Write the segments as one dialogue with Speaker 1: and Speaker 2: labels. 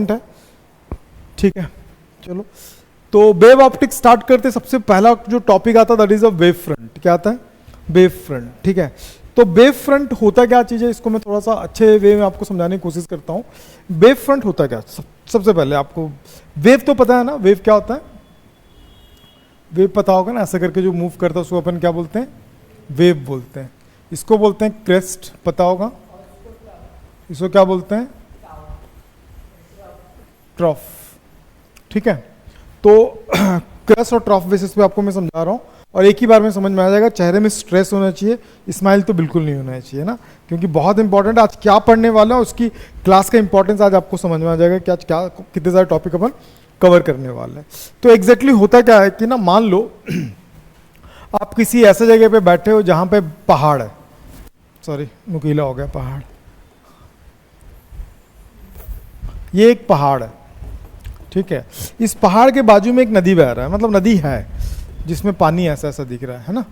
Speaker 1: है, ठीक है। चलो तो वेव ऑप्टिक्स स्टार्ट करते, सबसे पहला जो टॉपिक आता that is a wave front. क्या आता है? वेव फ्रंट, ठीक है। तो वेव फ्रंट होता क्या चीज़ है, इसको मैं थोड़ा सा अच्छे वे में आपको समझाने की कोशिश करता हूँ। वेव फ्रंट होता क्या, सबसे पहले आपको वेव तो पता है ना, वेव क्या होता है? वेव पता होगा ना, ऐसा करके जो मूव करता है उसको अपन क्या बोलते हैं? वेव बोलते हैं। इसको बोलते हैं क्रेस्ट, पता होगा। इसको क्या बोलते हैं? ट्रॉफ, ठीक है। तो क्रेस्ट और ट्रॉफ बेसिस पे आपको मैं समझा रहा हूँ, और एक ही बार में समझ में आ जाएगा। चेहरे में स्ट्रेस होना चाहिए, स्माइल तो बिल्कुल नहीं होना चाहिए ना, क्योंकि बहुत इंपॉर्टेंट आज क्या पढ़ने वाला है, उसकी क्लास का इंपॉर्टेंस आज आपको समझ में आ जाएगा कि आज क्या कितने सारे टॉपिक अपन कवर करने वाले हैं। तो एग्जैक्टली होता क्या है कि ना, मान लो आप किसी ऐसे जगह पे बैठे हो जहां पे पहाड़ है, सॉरी नुकीला हो गया, पहाड़, ये एक पहाड़ है, ठीक है। इस पहाड़ के बाजू में एक नदी बह रहा है, मतलब नदी है जिसमें पानी ऐसा ऐसा दिख रहा है ना,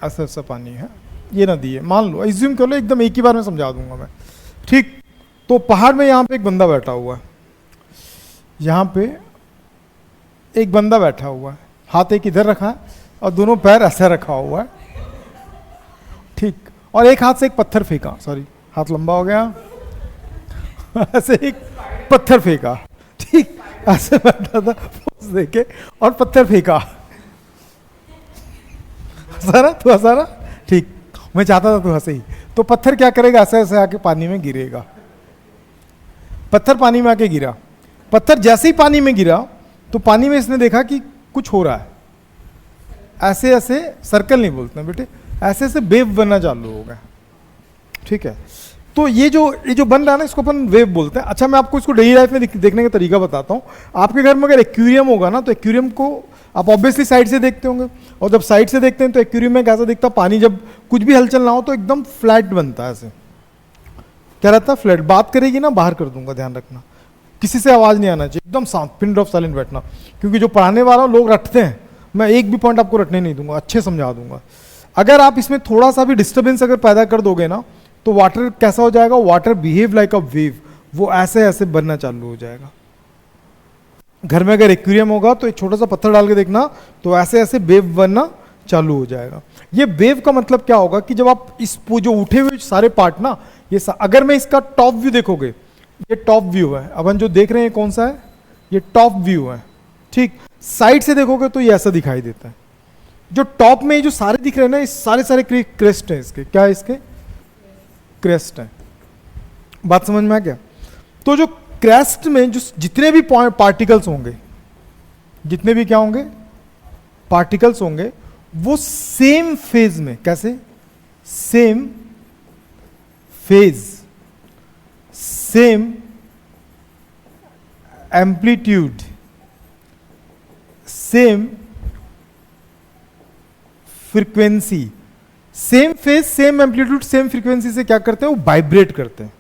Speaker 1: ऐसा ऐसा पानी है, ये नदी है मान लो, एज्यूम कर लो, एकदम एक ही बार में समझा दूंगा मैं, ठीक। तो पहाड़ में यहाँ पे एक बंदा बैठा हुआ है, यहाँ पे एक बंदा बैठा हुआ है, हाथ एक इधर रखा है और दोनों पैर ऐसा रखा हुआ है, ठीक। और एक हाथ से एक पत्थर फेंका, सॉरी हाथ लंबा हो गया, ऐसे एक पत्थर फेंका, ठीक। ऐसे बैठा था पोज देके और पत्थर फेंका, हंसा रहा तू, हंसा रहा, ठीक। मैं चाहता था तू हंसे ही। तो पत्थर क्या करेगा, ऐसे ऐसे आके पानी में गिरेगा। पत्थर पानी में आके गिरा, पत्थर जैसे ही पानी में गिरा तो पानी में इसने देखा कि कुछ हो रहा है, ऐसे ऐसे, सर्कल नहीं बोलते हैं बेटे, ऐसे ऐसे वेव बनना चालू हो गया, ठीक है। तो ये जो बन रहा है ना, इसको अपन वेव बोलते हैं। अच्छा, मैं आपको इसको डेली लाइफ में देखने का तरीका बताता हूँ। आपके घर में अगर एक्वेरियम होगा ना, तो एक्वेरियम को आप ऑब्वियसली साइड से देखते होंगे, और जब साइड से देखते हैं तो एक्वेरियम में कैसा दिखता है, पानी जब कुछ भी हलचल ना हो तो एकदम फ्लैट बनता है, ऐसे क्या रहता है, फ्लैट। बात करेगी ना, बाहर कर दूंगा, ध्यान रखना, किसी से आवाज नहीं आना चाहिए, एकदम शांत, पिन ड्रॉप साइलेंट बैठना, क्योंकि जो पढ़ाने वाला लोग रटते हैं, मैं एक भी पॉइंट आपको रटने नहीं दूंगा, अच्छे समझा दूंगा। अगर आप इसमें थोड़ा सा भी डिस्टर्बेंस अगर पैदा कर दोगे ना, तो वाटर कैसा हो जाएगा, water behave like a wave, वो ऐसे ऐसे बनना चालू हो जाएगा। घर में अगर एक्वेरियम होगा तो एक छोटा सा पत्थर डाल के देखना, तो ऐसे ऐसे वेव बनना चालू हो जाएगा। ये वेव का मतलब क्या होगा कि जब आप इस जो उठे हुए सारे पार्ट ना, ये अगर मैं इसका टॉप व्यू देखोगे, ये टॉप व्यू है, अपन जो देख रहे हैं कौन सा है, ये टॉप व्यू है, ठीक। साइड से देखोगे तो ये ऐसा दिखाई देता है। जो टॉप में जो सारे दिख रहे हैं ना, ये सारे सारे क्रेस्ट हैं इसके, क्या है इसके? क्रेस्ट है। बात समझ में आ गया? तो जो क्रेस्ट में जो जितने भी पार्टिकल्स होंगे, जितने भी क्या होंगे, पार्टिकल्स होंगे, वो सेम फेज में, कैसे? Same phase, same amplitude, same frequency, same phase, same amplitude, same frequency से क्या करते हैं, वो वाइब्रेट करते हैं,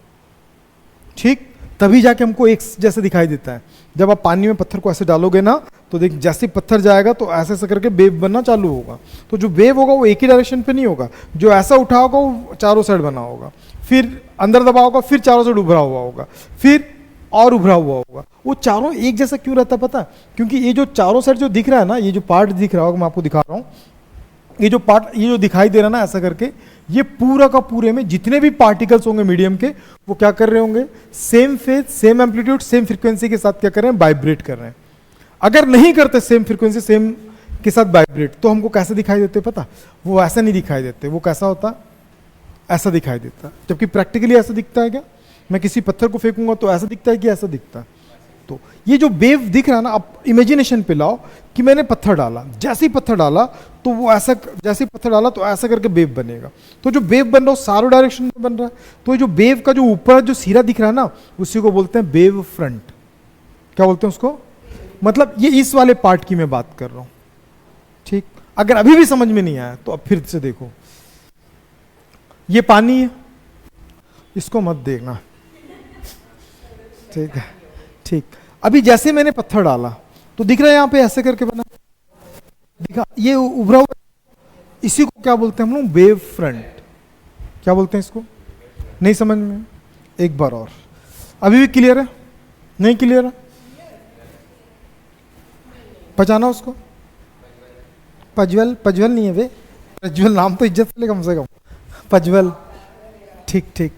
Speaker 1: ठीक। तभी जाके हमको एक जैसे दिखाई देता है। जब आप पानी में पत्थर को ऐसे डालोगे ना, तो देख जैसे पत्थर जाएगा तो ऐसे ऐसे करके वेव बनना चालू होगा। तो जो वेव होगा वो एक ही डायरेक्शन पे नहीं होगा, जो ऐसा उठा होगा वो चारों साइड बना होगा, फिर अंदर दबा होगा, फिर चारों साइड उभरा हुआ होगा, फिर और उभरा हुआ होगा। वो चारों एक जैसा क्यों रहता पता है? क्योंकि ये जो चारों साइड जो दिख रहा है ना, ये जो पार्ट दिख रहा होगा, मैं आपको दिखा रहा हूँ, ये जो पार्ट, ये जो दिखाई दे रहा है ना ऐसा करके, ये पूरा का पूरे में जितने भी पार्टिकल्स होंगे मीडियम के, वो क्या कर रहे होंगे, same phase, same amplitude, same frequency के साथ क्या कर रहे हैं, वाइब्रेट कर रहे हैं। अगर नहीं करते सेम फ्रीक्वेंसी सेम के साथ वाइब्रेट, तो हमको कैसे दिखाई देते पता? वो ऐसा नहीं दिखाई देते, वो कैसा होता, ऐसा दिखाई देता। जबकि प्रैक्टिकली ऐसा दिखता है क्या? मैं किसी पत्थर को फेंकूंगा तो ऐसा दिखता है कि ऐसा दिखता है? तो ये जो वेव दिख रहा है ना, आप इमेजिनेशन पे लाओ कि मैंने पत्थर डाला, जैसे ही पत्थर डाला तो वो ऐसा, जैसे ही पत्थर डाला तो ऐसा करके वेव बनेगा। तो जो वेव बन रहा है सारों डायरेक्शन में बन रहा है। तो जो वेव का जो ऊपर जो सिरा दिख रहा है ना, उसी को बोलते हैं वेव फ्रंट। क्या बोलते हैं उसको? मतलब ये इस वाले पार्ट की मैं बात कर रहा हूं, ठीक। अगर अभी भी समझ में नहीं आया तो अब फिर से देखो, ये पानी है, इसको मत देखना, ठीक है, ठीक। अभी जैसे मैंने पत्थर डाला तो दिख रहा है यहां पे ऐसे करके बना, दिखा, ये उभरा हुआ, इसी को क्या बोलते हैं हम लोग? Wave front. क्या बोलते हैं इसको? नहीं समझ में? एक बार और, अभी भी क्लियर है? नहीं क्लियर है? पहचाना उसको? पजवल, पजवल नहीं है वे, प्रज्वल नाम तो इज्जत से ले कम से कम। पजवल, ठीक ठीक।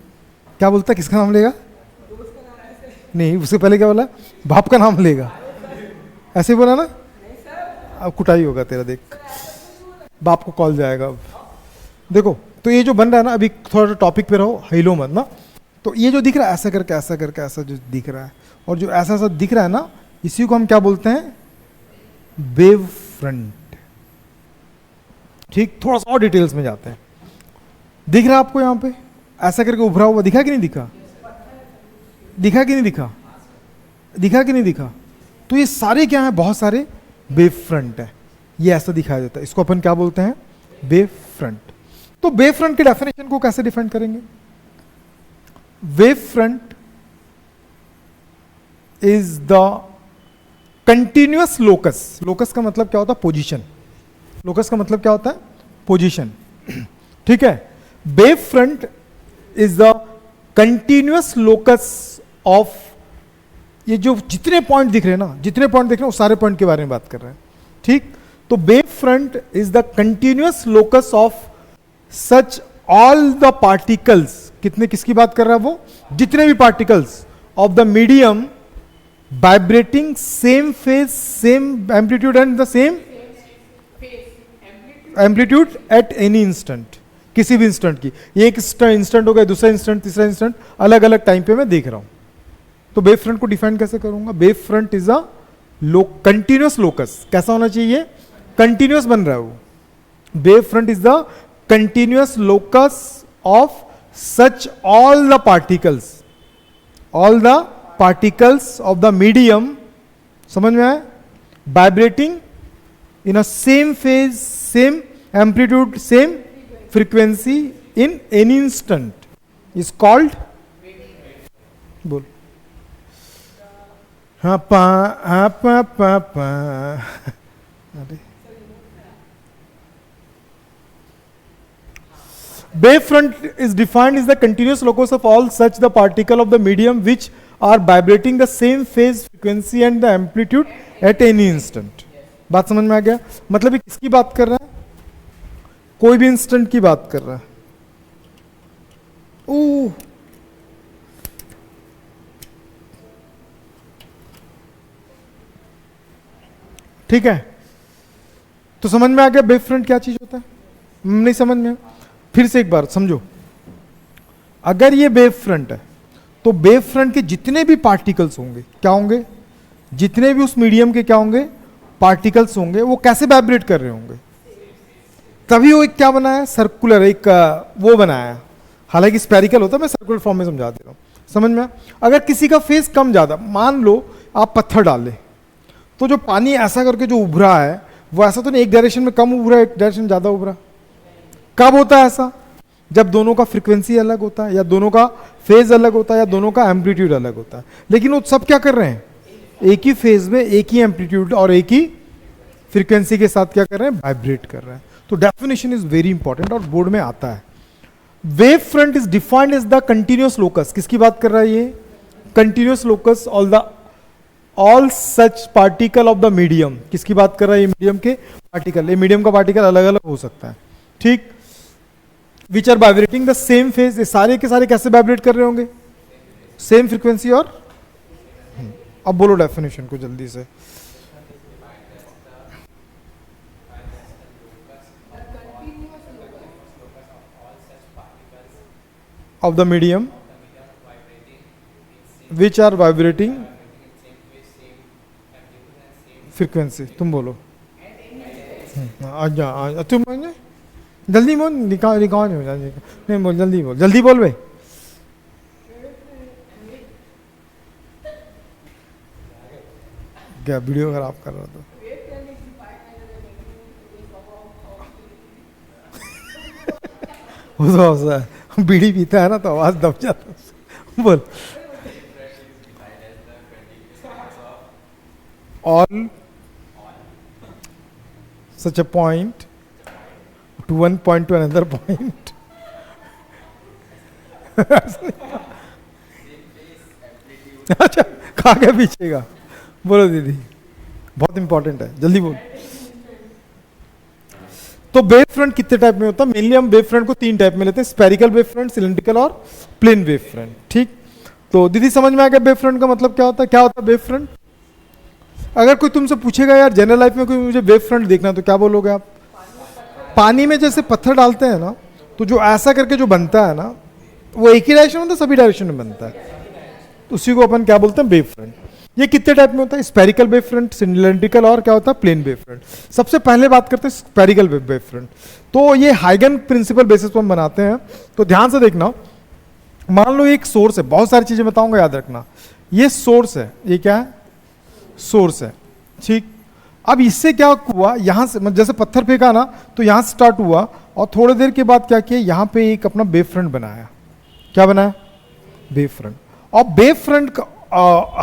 Speaker 1: क्या बोलता है, किसका नाम लेगा? नहीं, उससे पहले क्या बोला? बाप का नाम लेगा, ऐसे बोला ना? अब कुटाई होगा तेरा, देख बाप को कॉल जाएगा अब। देखो तो ये जो बन रहा है ना, अभी थोड़ा टॉपिक पे रहो, हिलो मत ना। तो ये जो दिख रहा है ऐसा करके ऐसा करके ऐसा जो दिख रहा है, और जो ऐसा ऐसा दिख रहा है ना, इसी को हम क्या बोलते हैं? Wave front. ठीक, थोड़ा सा और डिटेल्स में जाते हैं। दिख रहा है आपको यहाँ पे ऐसा करके उभरा हुआ, दिखा कि नहीं दिखा? दिखा कि नहीं दिखा? दिखा कि नहीं दिखा? तो ये सारे क्या है? बहुत सारे वेव फ्रंट है। ये ऐसा दिखाई देता है, इसको अपन क्या बोलते हैं? Wave front. तो वेव फ्रंट के डेफिनेशन को कैसे डिफाइन करेंगे? Wave front is the continuous locus. Locus का मतलब क्या होता है? पोजीशन। लोकस का मतलब क्या होता है? पोजीशन। ठीक है, wave front is the continuous locus of, ये जो जितने पॉइंट दिख रहे हैं ना, जितने पॉइंट दिख रहे हैं, वो सारे पॉइंट के बारे में बात कर रहे हैं। ठीक, तो wave front is the continuous locus of such all the particles. कितने, किसकी बात कर रहा है वो? जितने भी particles of the medium vibrating same phase, same amplitude and the same amplitude at any instant. किसी भी इंस्टेंट की, एक इंस्टेंट हो गया, दूसरा इंस्टेंट, तीसरा इंस्टेंट, अलग अलग टाइम पे मैं देख रहा हूं। तो वेव फ्रंट को डिफाइन कैसे करूंगा? Wave front is a continuous locus. कैसा होना चाहिए? कंटिन्यूअस बन रहा है वो। Wave front is the continuous locus of such all the particles, all the particles of the medium, समझ में आया? Vibrating in a same phase, same amplitude, same frequency in any instant is called, बोल, हाँ पा, हाँ पा पा पा। अरे wave front is defined as the continuous locus of all such the particle of the medium which are vibrating the same phase, frequency and the amplitude at any instant. बात समझ में आ गया? मतलब ये किसकी बात कर रहा है? कोई भी इंस्टेंट की बात कर रहा है। ओह, ठीक है, तो समझ में आ गया वेव फ्रंट क्या चीज होता है? नहीं समझ में? फिर से एक बार समझो। अगर ये वेव फ्रंट है, तो वेव फ्रंट के जितने भी पार्टिकल्स होंगे क्या होंगे? जितने भी उस मीडियम के क्या होंगे? पार्टिकल्स होंगे, वो कैसे वाइब्रेट कर रहे होंगे? तभी वो एक क्या बनाया? सर्कुलर एक वो बनाया। हालांकि स्पेरिकल होता है, मैं सर्कुलर फॉर्म में समझा दे रहा हूं। समझ में? अगर किसी का फेस कम ज्यादा, मान लो आप पत्थर डाल ले, तो जो पानी ऐसा करके जो उभरा है, वो ऐसा तो नहीं एक डायरेक्शन में कम उभरा, एक डायरेक्शन ज्यादा उभरा। कब होता है ऐसा? जब दोनों का फ्रीक्वेंसी अलग होता है, या दोनों का फेज अलग होता है, या दोनों का एम्पलीट्यूड अलग होता है। लेकिन वो सब क्या कर रहे हैं? एक ही फेज में, एक ही एम्पलीट्यूड और एक ही फ्रीक्वेंसी के साथ क्या कर रहे हैं? वाइब्रेट कर रहे हैं। तो डेफिनेशन इज वेरी इंपॉर्टेंट और बोर्ड में आता है। Wave front is defined as the continuous locus. किसकी बात कर रहा है ये? Continuous locus all such particle of the medium. किसकी बात कर रहा है ये? मीडियम के पार्टिकल। ये मीडियम का पार्टिकल अलग अलग हो सकता है, ठीक, which are vibrating the same phase. ये सारे के सारे कैसे वाइब्रेट कर रहे होंगे? सेम फ्रीक्वेंसी और अब बोलो डेफिनेशन को जल्दी से। Of the medium which are vibrating frequency. तुम बोलो, आजा तुम जल्दी बोल, निकाल निकाल नहीं बोल, जल्दी बोल, जल्दी बोल भाई। क्या वीडियो खराब कर रहा था? वो तो ऐसा है, बीड़ी पीता है ना तो आवाज दब जाता है। बोल। All such a point to one point to another point. अच्छा आगे पीछे का। बोलो दीदी, बहुत इंपॉर्टेंट है, जल्दी बोल। तो वेव फ्रंट कितने टाइप में होता है? मेनली हम वेव फ्रंट को 3 टाइप में लेते हैं, स्फेरिकल वेव फ्रंट, सिलेंड्रिकल और प्लेन वेव फ्रंट। ठीक, तो दीदी समझ में आ गया वेव फ्रंट का मतलब क्या होता है? क्या होता है वेव फ्रंट? अगर कोई तुमसे पूछेगा यार जनरल लाइफ में कोई मुझे वेव फ्रंट देखना, तो क्या बोलोगे आप? पानी में जैसे पत्थर डालते हैं ना, तो जो ऐसा करके जो बनता है ना, वो एक ही डायरेक्शन में बनता है, सभी डायरेक्शन में बनता है, तो उसी को अपन क्या बोलते हैं? Wave front. ये कितने टाइप में होता है? स्फेरिकल वेव फ्रंट, सिलेंड्रिकल और क्या होता है? Plane wave front. सबसे पहले बात करते हैं स्फेरिकल वेव फ्रंट। तो ये हाइगन प्रिंसिपल बेसिस पर हम बनाते हैं, तो ध्यान से देखना। मान लो एक सोर्स है, बहुत सारी चीजें बताऊंगा, याद रखना। ये सोर्स है, ये क्या है? सोर्स है। ठीक, अब इससे क्या हुआ, यहां से जैसे पत्थर फेंका ना, तो यहां से स्टार्ट हुआ और थोड़ी देर के बाद क्या किया, यहां पे एक अपना वेव फ्रंट बनाया। क्या बनाया? Wave front. और वेव फ्रंट का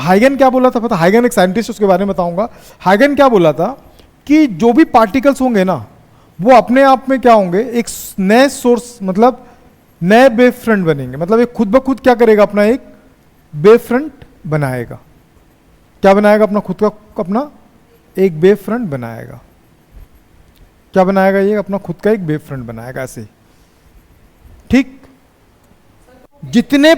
Speaker 1: हाइगन क्या बोला था पता? हाइगन एक साइंटिस्ट, उसके बारे में बताऊंगा। हाइगन क्या बोला था कि जो भी पार्टिकल्स होंगे ना, वो अपने आप में क्या होंगे, एक नए सोर्स, मतलब नए वेव फ्रंट बनेंगे। मतलब एक खुद ब खुद क्या करेगा, अपना एक वेव फ्रंट बनाएगा। क्या बनाएगा? अपना खुद का अपना एक वेव फ्रंट बनाएगा। क्या बनाएगा? ये अपना खुद का एक वेव फ्रंट बनाएगा, ऐसे। ठीक, जितने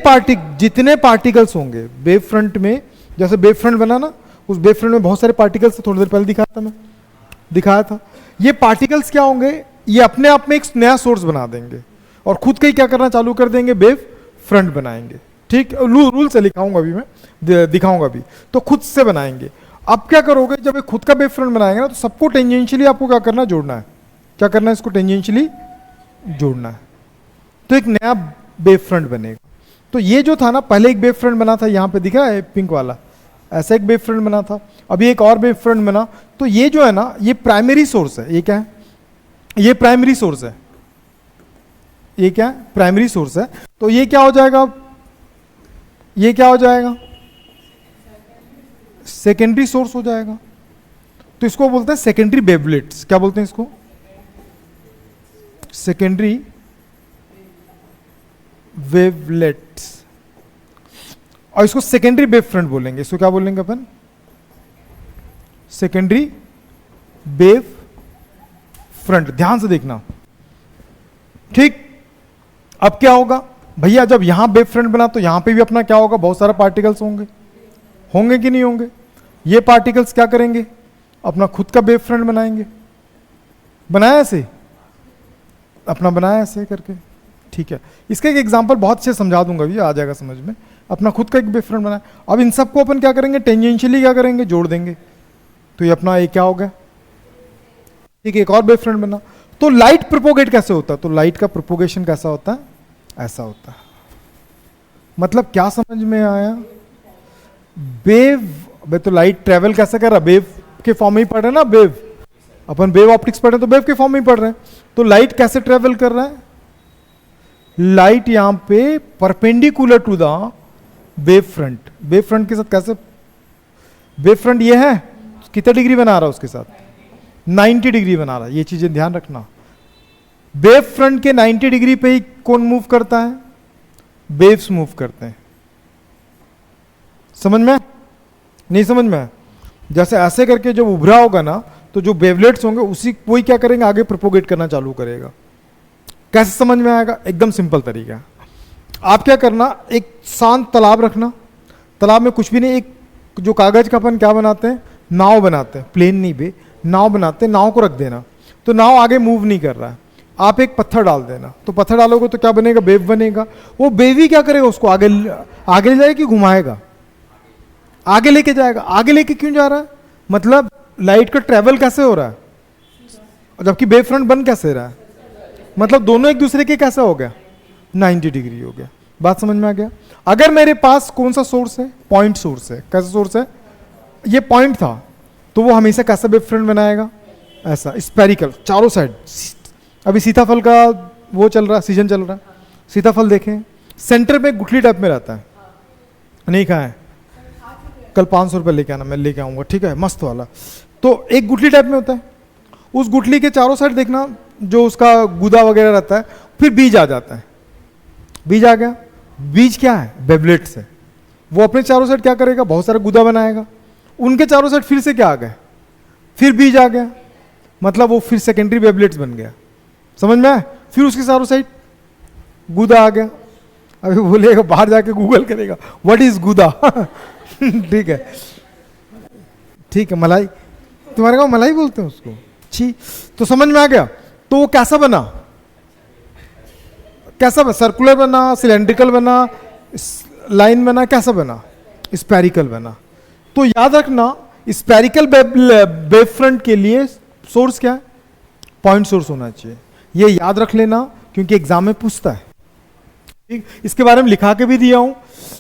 Speaker 1: पार्टिकल्स होंगे वेव फ्रंट में, जैसे वेव फ्रंट बना ना, उस वेव फ्रंट में बहुत सारे पार्टिकल्स, थोड़ी देर पहले दिखाया था। ये पार्टिकल्स क्या होंगे, ये अपने आप में एक नया सोर्स बना देंगे और खुद का ही क्या करना चालू कर देंगे, वेव फ्रंट बनाएंगे। ठीक, रूल से लिखाऊंगा अभी, मैं दिखाऊंगा अभी। तो खुद से बनाएंगे। अब क्या करोगे, जब एक खुद का वेव फ्रंट बनाएंगे ना, तो सबको टेंजेंशियली आपको क्या करना है? जोड़ना है। क्या करना है? इसको टेंजेंशियली जोड़ना है, तो एक नया वेव फ्रंट बनेगा। तो ये जो था ना, पहले एक वेव फ्रंट बना था, यहां पे दिखा है पिंक वाला, ऐसा एक वेव फ्रंट बना था। अभी एक और वेव फ्रंट बना। तो ये जो है ना, ये प्राइमरी सोर्स है। ये क्या है? ये प्राइमरी सोर्स है। ये क्या है? प्राइमरी सोर्स है। तो ये क्या हो जाएगा? ये क्या हो जाएगा? सेकेंडरी सोर्स हो जाएगा। तो इसको बोलते हैं सेकेंडरी वेवलेट्स। क्या बोलते हैं इसको? Secondary wavelets. और इसको सेकेंडरी वेव फ्रंट बोलेंगे। इसको क्या बोलेंगे अपन? Secondary wave front. ध्यान से देखना। ठीक, अब क्या होगा भैया, जब यहां वेव फ्रंट बना, तो यहां पे भी अपना क्या होगा? बहुत सारे पार्टिकल्स होंगे कि नहीं होंगे? ये पार्टिकल्स क्या करेंगे? अपना खुद का वेव फ्रंट बनाएंगे। बनाया ऐसे, अपना बनाया ऐसे करके। ठीक है, इसका एक एग्जांपल बहुत अच्छे समझा दूंगा, भी आ जाएगा समझ में। अपना खुद का एक वेव फ्रंट बनाया। अब इन सबको अपन क्या करेंगे? टेंजेंशियली क्या करेंगे? जोड़ देंगे। तो ये अपना एक क्या हो गया? ठीक है, एक और वेव फ्रंट बना। तो लाइट प्रोपोगेट कैसे होता है? तो लाइट का प्रोपोगेशन कैसा होता है? ऐसा होता है। मतलब क्या समझ में आया? वेव, तो लाइट ट्रेवल कैसे कर रहा? वेव के फॉर्म में ही पढ़ रहे हैं ना। वेव, अपन वेव ऑप्टिक्स पढ़ रहे हैं, तो वेव के फॉर्म में ही पढ़ रहे हैं। तो लाइट कैसे ट्रेवल कर रहा है? लाइट यहां पे perpendicular to the wave front. Wave front के साथ कैसे? वेव फ्रंट ये है, कितने डिग्री बना रहा है उसके साथ? 90 डिग्री बना रहा है। ये चीजें ध्यान रखना। वेव फ्रंट के 90 डिग्री पे ही कौन मूव करता है? वेव्स मूव करते हैं। समझ में? नहीं समझ में? जैसे ऐसे करके जब उभरा होगा ना, तो जो वेवलेट्स होंगे उसी वही क्या करेंगे? आगे प्रोपोगेट करना चालू करेगा। कैसे समझ में आएगा? एकदम सिंपल तरीका। आप क्या करना, एक शांत तालाब रखना। तालाब में कुछ भी नहीं, एक जो कागज का अपन क्या बनाते हैं? नाव बनाते हैं। प्लेन नहीं बे, नाव बनाते हैं। नाव को रख देना, तो नाव आगे मूव नहीं कर रहा है। आप एक पत्थर डाल देना, तो पत्थर डालोगे तो क्या बनेगा? वेव बनेगा। वो वेव ही क्या करेगा? उसको आगे आगे ले जाएगा कि घुमाएगा? आगे लेके जाएगा। आगे लेके क्यों जा रहा है? मतलब लाइट का ट्रेवल कैसे हो रहा है, जबकि वेव फ्रंट बन कैसे रहा है? मतलब दोनों एक दूसरे के कैसा हो गया? 90 डिग्री हो गया। बात समझ में आ गया? अगर मेरे पास कौन सा सोर्स है? पॉइंट सोर्स है। कैसा सोर्स है? ये पॉइंट था, तो वो हमेशा कैसा वेव फ्रंट बनाएगा? ऐसा, स्पेरिकल, चारों साइड। अभी सीताफल का वो चल रहा है, सीजन चल रहा है। सीताफल देखें, सेंटर में गुठली टाइप में रहता है। नहीं खाए? कल 500 रुपये लेके आना, मैं लेके आऊंगा। ठीक है, मस्त वाला। तो एक गुठली टाइप में होता है। उस गुठली के चारों साइड देखना, जो उसका गुदा वगैरह रहता है। फिर बीज आ जाता है। बीज आ गया। बीज क्या है? वेवलेट्स है। वो अपने चारों साइड क्या करेगा, बहुत सारा गुदा बनाएगा, उनके चारों साइड फिर से क्या आ गया, फिर बीज आ गया, मतलब वो फिर सेकेंडरी वेवलेट्स बन गया। समझ में आया? फिर उसके चारों साइड गुदा आ गया। अभी बोलेगा, बाहर जाके गूगल करेगा व्हाट इज गुदा। ठीक है, ठीक है, मलाई, तुम्हारे गाँव मलाई बोलते हैं उसको, छी। तो समझ में आ गया। तो वो कैसा बना, कैसा बना, सर्कुलर बना, सिलेंड्रिकल बना, लाइन बना, कैसा बना, स्पेरिकल बना। तो याद रखना, स्पेरिकल वेव फ्रंट के लिए सोर्स क्या है, पॉइंट सोर्स होना चाहिए। ये याद रख लेना, क्योंकि एग्जाम में पूछता है। ठीक, इसके बारे में लिखा के भी दिया हूं।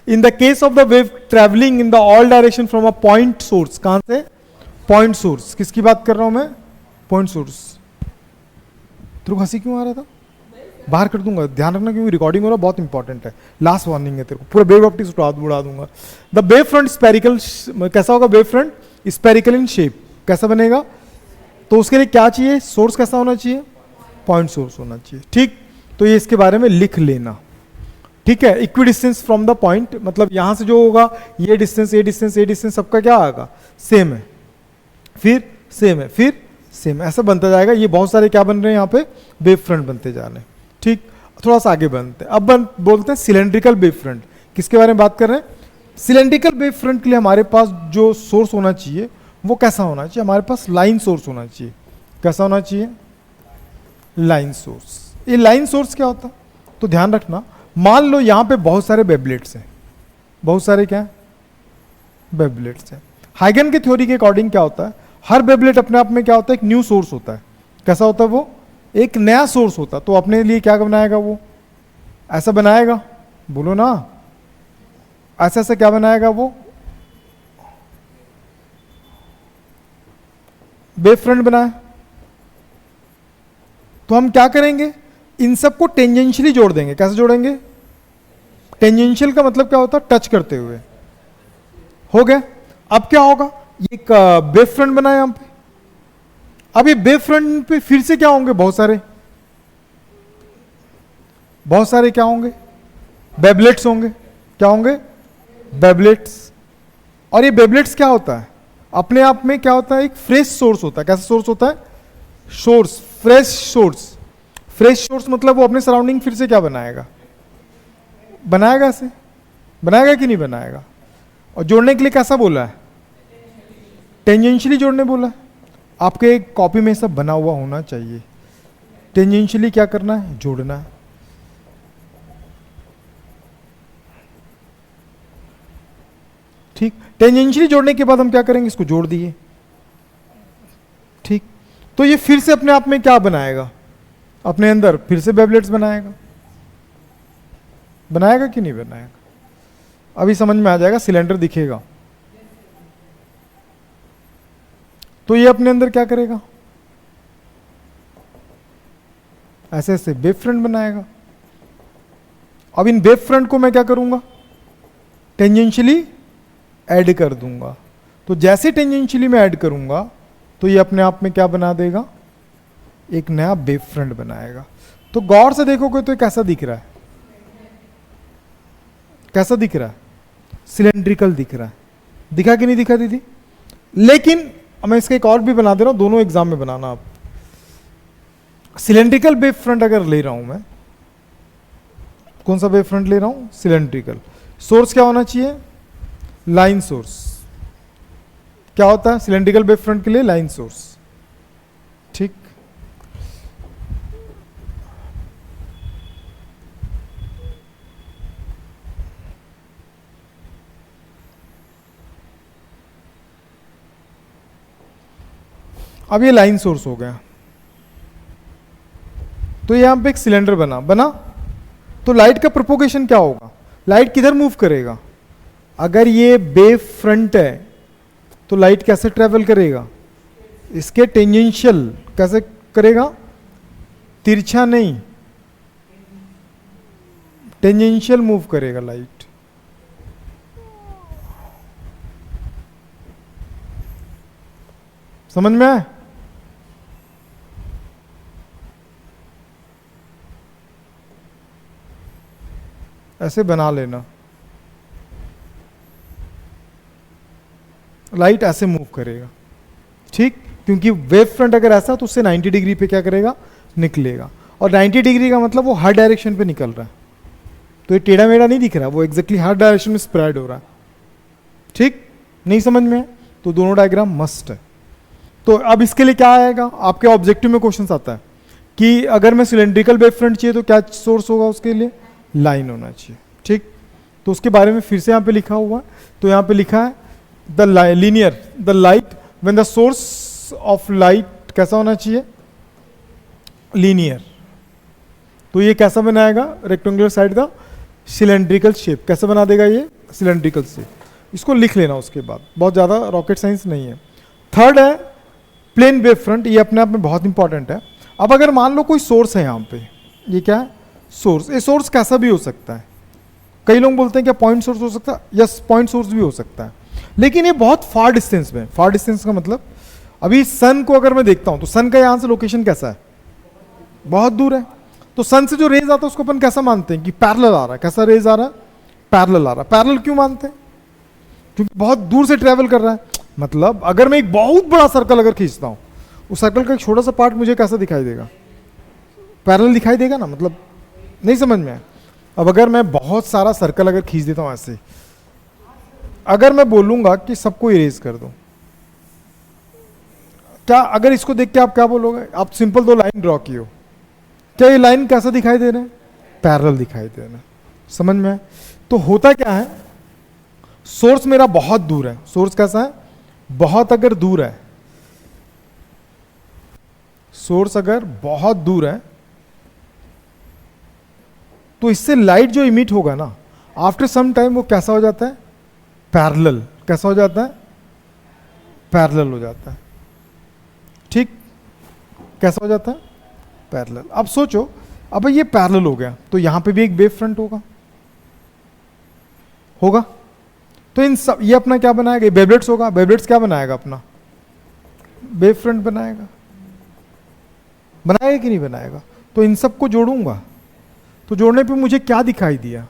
Speaker 1: In the case of the wave travelling in the all direction from a point source, कहां से, पॉइंट सोर्स। किसकी बात कर रहा हूं मैं, पॉइंट सोर्स। तेरे को हंसी क्यों आ रहा था, बाहर कर दूंगा, ध्यान रखना, क्योंकि रिकॉर्डिंग हो रहा, बहुत इंपॉर्टेंट है, लास्ट वार्निंग है तेरे को, पूरा वेव ऑप्टिक्स उड़ा दूंगा। द वेव फ्रंट स्पेरिकल, कैसा होगा wave front, spherical in shape, कैसा बनेगा। तो उसके लिए क्या चाहिए, सोर्स कैसा होना चाहिए, पॉइंट सोर्स होना चाहिए। ठीक, तो ये इसके बारे में लिख लेना। ठीक है, equi distance from the point, मतलब यहां से जो होगा, ये डिस्टेंस, ये डिस्टेंस, ये डिस्टेंस, सबका क्या आएगा, सेम है, फिर सेम है, फिर सेम, ऐसा बनता जाएगा। ये बहुत सारे क्या बन रहे हैं यहाँ पे, वेव फ्रंट बनते जा रहे हैं। ठीक, थोड़ा सा आगे बनते हैं। अब बोलते हैं सिलेंड्रिकल वेव फ्रंट। किसके बारे में बात कर रहे हैं, सिलेंड्रिकल वेव फ्रंट के लिए हमारे पास जो सोर्स होना चाहिए वो कैसा होना चाहिए, हमारे पास लाइन सोर्स होना चाहिए। कैसा होना चाहिए, लाइन सोर्स। ये लाइन सोर्स क्या होता है, तो ध्यान रखना, मान लो यहां पे बहुत सारे वेवलेट्स हैं, बहुत सारे क्या वेवलेट्स हैं। हाइगन की थ्योरी के अकॉर्डिंग क्या होता है, हर वेवलेट अपने आप में क्या होता है, एक न्यू सोर्स होता है। कैसा होता है वो, एक नया सोर्स होता है। तो अपने लिए क्या बनाएगा वो, ऐसा बनाएगा, बोलो ना, ऐसा ऐसा क्या बनाएगा वो, वेव फ्रंट बनाए। तो हम क्या करेंगे, इन सबको टेंजेंशियली जोड़ देंगे। कैसे जोड़ेंगे, टेंजेंशियल का मतलब क्या होता है, टच करते हुए। हो गया। अब क्या होगा, ये एक वेव फ्रंट बना है यहां पे। अब ये वेव फ्रंट पे फिर से क्या होंगे, बहुत सारे क्या होंगे, वेवलेट्स होंगे। क्या होंगे, वेवलेट्स। और ये वेवलेट्स क्या होता है, अपने आप में क्या होता है, एक फ्रेश सोर्स होता है। कैसा सोर्स होता है, source, fresh source. Fresh source मतलब वो अपने सराउंडिंग फिर से क्या बनाएगा, ऐसे बनाएगा कि नहीं बनाएगा। और जोड़ने के लिए कैसा बोला है, टेंजेंशियली जोड़ने बोला है। आपके कॉपी में सब बना हुआ होना चाहिए। टेंजेंशियली क्या करना है, जोड़ना है। ठीक, टेंजेंशियली जोड़ने के बाद हम क्या करेंगे, इसको जोड़ दिए। ठीक, तो ये फिर से अपने आप में क्या बनाएगा, अपने अंदर फिर से वेवलेट्स बनाएगा कि नहीं बनाएगा। अभी समझ में आ जाएगा, सिलेंडर दिखेगा तो ये अपने अंदर क्या करेगा, ऐसे ऐसे वेव फ्रंट बनाएगा। अब इन वेव फ्रंट को मैं क्या करूंगा, टेंजेंशियली ऐड कर दूंगा। तो जैसे टेंजेंशियली मैं ऐड करूंगा तो ये अपने आप में क्या बना देगा, एक नया वेव फ्रंट बनाएगा। तो गौर से देखोगे तो ये कैसा दिख रहा है, कैसा दिख रहा है, सिलेंड्रिकल दिख रहा है। दिखा कि नहीं दिखा दीदी। लेकिन मैं इसका एक और भी बना दे रहा हूं, दोनों एग्जाम में बनाना आप। सिलेंड्रिकल वेव फ्रंट अगर ले रहा हूं मैं, कौन सा वेव फ्रंट ले रहा हूं, सिलेंड्रिकल। सोर्स क्या होना चाहिए, लाइन सोर्स। क्या होता है सिलेंड्रिकल वेव फ्रंट के लिए, लाइन सोर्स। ठीक, अब ये लाइन सोर्स हो गया। तो यहां पे एक सिलेंडर बना तो लाइट का प्रोपोगेशन क्या होगा, लाइट किधर मूव करेगा। अगर ये वेव फ्रंट है तो लाइट कैसे ट्रेवल करेगा, इसके टेंजेंशियल। कैसे करेगा, तिरछा नहीं, टेंजेंशियल मूव करेगा लाइट। समझ में आया। ऐसे बना लेना। लाइट ऐसे मूव करेगा, ठीक, क्योंकि वेव फ्रंट अगर ऐसा तो उससे 90 डिग्री पे क्या करेगा, निकलेगा, और 90 डिग्री का मतलब वो हर डायरेक्शन पे निकल रहा है, तो ये टेढ़ा मेढ़ा नहीं दिख रहा, वो एग्जैक्टली हर डायरेक्शन में स्प्रेड हो रहा है, ठीक, नहीं समझ में है? तो दोनों डायग्राम मस्ट है। तो अब इसके लिए क्या आएगा, आपके ऑब्जेक्टिव में क्वेश्चन आता है कि अगर मैं सिलेंड्रिकल वेव फ्रंट चाहिए तो क्या सोर्स होगा, उसके लिए लाइन होना चाहिए, ठीक, तो उसके बारे में फिर से यहाँ पे लिखा हुआ है, तो यहाँ पे लिखा है the linear the light when the source of light कैसा होना चाहिए, लीनियर, तो ये कैसा बनाएगा, रेक्टेंगुलर साइड का सिलेंड्रिकल शेप, कैसे बना देगा ये, सिलेंड्रिकल शेप, इसको लिख लेना उसके बाद, बहुत ज़्यादा रॉकेट साइंस नहीं है। थर्ड है प्लेन वेव फ्रंट, ये अपने आप में बहुत इंपॉर्टेंट है। अब अगर मान लो कोई सोर्स है यहाँ पे, ये क्या है, सोर्स, ये सोर्स कैसा भी हो सकता है, कई लोग बोलते हैं क्या पॉइंट सोर्स हो सकता है, यस पॉइंट सोर्स भी हो सकता है, लेकिन ये बहुत फार डिस्टेंस में, फार डिस्टेंस का मतलब अभी सन को अगर मैं देखता हूँ तो सन का यहाँ से लोकेशन कैसा है, बहुत दूर है, तो सन से जो रेज आता है उसको अपन कैसा मानते हैं कि पैरेलल आ रहा है, कैसा रेज आ रहा है, पैरेलल आ रहा है, पैरेलल क्यों मानते हैं, क्योंकि बहुत दूर से ट्रेवल कर रहा है, मतलब अगर मैं एक बहुत बड़ा सर्कल अगर खींचता हूँ, उस सर्कल का एक छोटा सा पार्ट मुझे कैसा दिखाई देगा, पैरेलल दिखाई देगा ना, मतलब नहीं समझ में आया। अब अगर मैं बहुत सारा सर्कल अगर खींच देता हूँ ऐसे, अगर मैं बोलूंगा कि सबको इरेज कर दो, क्या अगर इसको देख के आप क्या बोलोगे, आप सिंपल दो लाइन ड्रॉ की हो, क्या ये लाइन कैसा दिखाई दे रहा है, पैरेलल दिखाई दे रहा है, समझ में आया? तो होता क्या है, सोर्स मेरा बहुत दूर है, सोर्स कैसा है, बहुत अगर दूर है, सोर्स अगर बहुत दूर है तो इससे लाइट जो इमिट होगा ना, आफ्टर सम टाइम वो कैसा हो जाता है, पैरेलल, कैसा हो जाता है, पैरेलल हो जाता है, ठीक, कैसा हो जाता है, पैरेलल। अब सोचो, अब ये पैरेलल हो गया तो यहां पे भी एक वेव फ्रंट होगा, होगा, तो इन सब ये अपना क्या बनाएगा, वेवलेट्स होगा, वेवलेट्स क्या बनाएगा, अपना वेव फ्रंट बनाएगा, बनाएगा कि नहीं बनाएगा? तो इन सबको जोड़ूंगा, तो जोड़ने पे मुझे क्या दिखाई दिया,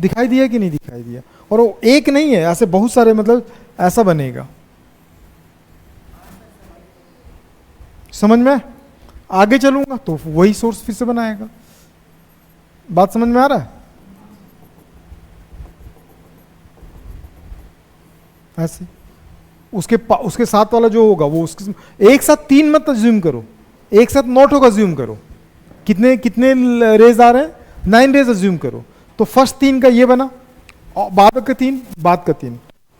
Speaker 1: दिखाई दिया कि नहीं दिखाई दिया? और वो एक नहीं है, ऐसे बहुत सारे, मतलब ऐसा बनेगा, समझ में? आगे चलूंगा तो वही सोर्स फिर से बनाएगा, बात समझ में आ रहा है? ऐसे उसके साथ वाला जो होगा वो उसके एक साथ 3 मत अज्यूम करो, एक साथ नॉट होगा, अज्यूम करो, कितने कितने रेज आ रहे हैं, 9 रेज अज्यूम करो, तो फर्स्ट 3 का ये बना, और बाद का 3, बाद का 3,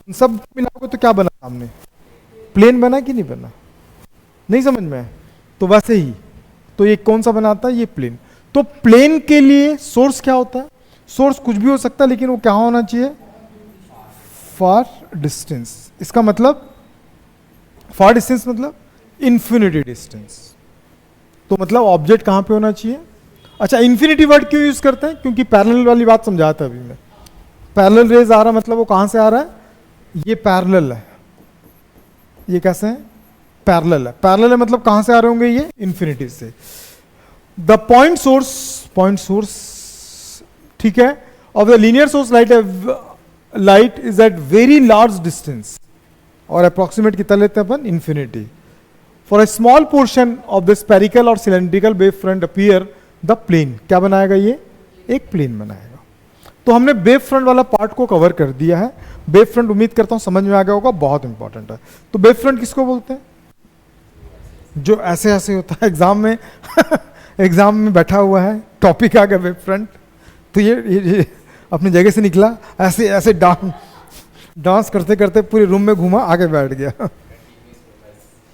Speaker 1: सब मिलाओगे तो क्या बना सामने, प्लेन बना कि नहीं बना, नहीं समझ में आया? तो वैसे ही, तो ये कौन सा बनाता है, ये प्लेन। तो प्लेन के लिए सोर्स क्या होता है, सोर्स कुछ भी हो सकता है, लेकिन वो क्या होना चाहिए, फार डिस्टेंस, इसका मतलब फार डिस्टेंस मतलब इंफिनिटी डिस्टेंस, तो मतलब ऑब्जेक्ट कहां पे होना चाहिए। अच्छा, इंफिनिटी वर्ड क्यों यूज करते हैं, क्योंकि पैरेलल वाली बात समझाया था अभी मैं, पैरेलल रेज आ रहा मतलब वो कहां से आ रहा है, ये पैरेलल है, ये कैसे है, पैरेलल है, पैरेलल है मतलब कहां से आ रहे होंगे, ये इंफिनिटी से। द पॉइंट सोर्स, ठीक है, of the linear source light is at very large distance, और अप्रोक्सीमेट कितना लेते हैं अपन, infinity. For a small portion of the spherical or cylindrical wave front appear the plane, क्या बनाएगा, ये एक प्लेन बनाएगा। तो हमने वेव फ्रंट वाला पार्ट को कवर कर दिया है। वेव फ्रंट उम्मीद करता हूं समझ में आ गया होगा, बहुत इंपॉर्टेंट है। तो वेव फ्रंट किसको बोलते हैं, जो ऐसे ऐसे होता है एग्जाम में एग्जाम में बैठा हुआ है, टॉपिक आ गया वेव फ्रंट, तो ये अपनी जगह से निकला, ऐसे ऐसे डांस करते करते पूरे रूम में घूमा, आगे बैठ गया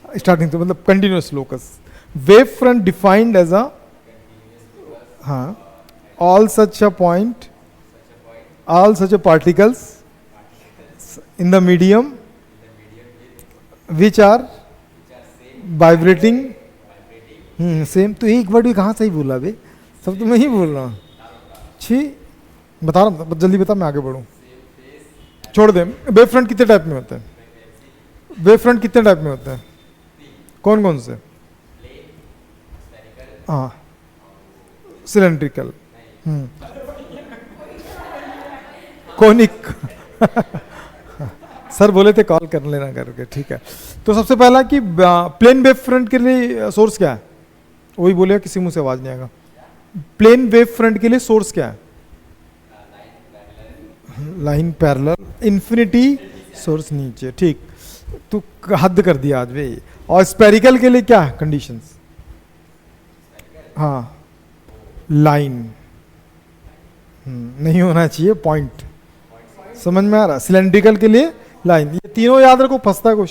Speaker 1: स्टार्टिंग से, मतलब continuous locus. Wave front defined as a, हाँ, all such a point, all such a particles in the medium which are vibrating, same. तो एक वर्ड भी कहाँ सही बोला बे, सब तो मैं ही बोल रहा हूँ, छी, बता रहा हूँ, जल्दी बता, मैं आगे बढ़ूँ, छोड़ दे। वेव फ्रंट कितने टाइप में होते हैं, वेव फ्रंट कितने टाइप में होते हैं, कौन कौन से, हाँ, सिलेंड्रिकल, कोनिक सर बोले थे कॉल कर लेना करके, ठीक है। तो सबसे पहला कि प्लेन वेव फ्रंट के लिए सोर्स क्या है, वही बोले, किसी मुंह से आवाज नहीं आएगा। प्लेन वेव फ्रंट के लिए सोर्स क्या है? लाइन पैरेलल, इन्फिनिटी, सोर्स नीचे, ठीक। तू हद कर दिया आज भाई। और स्पेरिकल के लिए क्या है कंडीशंस? हाँ, लाइन नहीं होना चाहिए, पॉइंट। समझ में आ रहा? सिलेंड्रिकल के लिए लाइन। ये तीनों याद रखो, फंसता है क्वेश्चन।